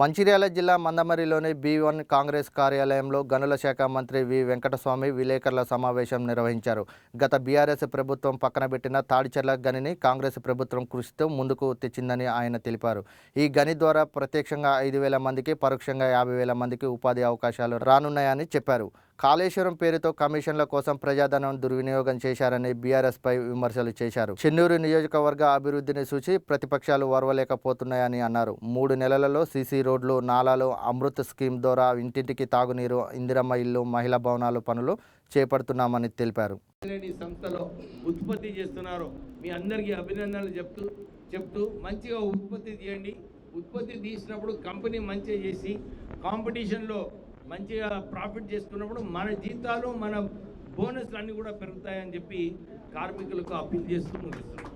మంచిర్యాల జిల్లా మందమరిలోని బి1 కాంగ్రెస్ కార్యాలయంలో గనుల శాఖ మంత్రి వి వెంకటస్వామి విలేకరుల సమావేశం నిర్వహించారు. గత బీఆర్ఎస్ ప్రభుత్వం పక్కనబెట్టిన తాడిచెర్ల గనిని కాంగ్రెస్ ప్రభుత్వం కృషితో ముందుకు తెచ్చిందని ఆయన తెలిపారు. ఈ గని ద్వారా ప్రత్యక్షంగా 5,000 మందికి, పరోక్షంగా 50,000 మందికి ఉపాధి అవకాశాలు రానున్నాయని చెప్పారు. కాళేశ్వరం పేరుతో కమిషన్ల కోసం ప్రజాధనం దుర్వినియోగం చేశారని బీఆర్ఎస్పై విమర్శలు చేశారు. చెన్నూరు నియోజకవర్గ అభివృద్ధిని చూసి ప్రతిపక్షాలు ఓర్వలేకపోతున్నాయని అన్నారు. 3 నెలలలో సీసీ రోడ్లు, నాలాలు, అమృత్ స్కీమ్ ద్వారా ఇంటింటికి తాగునీరు, ఇందిరమ్మ ఇల్లు, మహిళా భవనాలు పనులు చేపడుతున్నామని తెలిపారు. సంస్థలో ఉత్పత్తి చేస్తున్నారు. మీ అందరికీ అభినందనలు చెప్తూ మంచిగా ఉత్పత్తి చేయండి. ఉత్పత్తి తీసినప్పుడు కంపెనీ మంచిగా చేసి కాంపిటీషన్లో మంచిగా ప్రాఫిట్ చేసుకున్నప్పుడు మన జీతాలు, మన బోనస్లు అన్నీ కూడా పెరుగుతాయని చెప్పి కార్మికులకు అప్పీల్ చేస్తూ ముగిస్తున్నాం.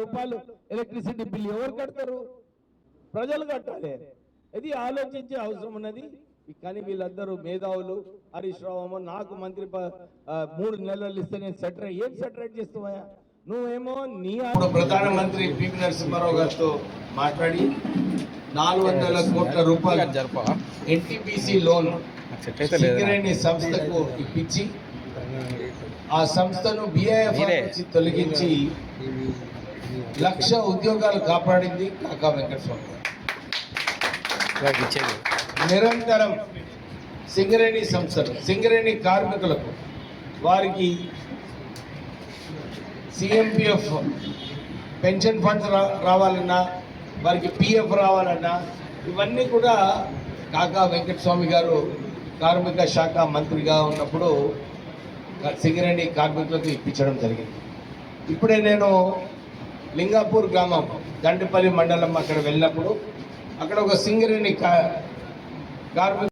రూపాయలు ఎలక్ట్రిసిటీ బిల్ ఎవరు కడతారు? ప్రజలు కట్టాలి. ఇది ఆలోచించే అవసరం ఉన్నది. కానీ వీళ్ళందరూ మేధావులు. హరీష్ రావు నాకు మంత్రి 3 నెలలు ఇస్తే నేను ఏం సెటరేట్ చేస్తావా నువ్వేమో? నీ ప్రధానమంత్రి పివి నరసింహారావు గారితో మాట్లాడి 400 కోట్ల రూపాయలు ఎన్టీపీసీ లోన్ సింగరేణి సంస్థకు ఇప్పించి ఆ సంస్థను బీఐఎఫ్ నుంచి తొలగించి 1,00,000 ఉద్యోగాలు కాపాడింది కాకా వెంకటస్వామి. నిరంతరం సింగరేణి సంస్థలు, సింగరేణి కార్మికులకు వారికి సిఎంపిఎఫ్ పెన్షన్ ఫండ్స్ రావాలన్నా, వారికి పిఎఫ్ రావాలన్నా ఇవన్నీ కూడా కాకా వెంకటస్వామి గారు కార్మిక శాఖ మంత్రిగా ఉన్నప్పుడు సింగరేణి కార్మికులకు ఇప్పించడం జరిగింది. ఇప్పుడే నేను లింగాపూర్ గ్రామం దండపల్లి మండలం అక్కడ వెళ్ళినప్పుడు అక్కడ ఒక సింగరేణి కార్మిక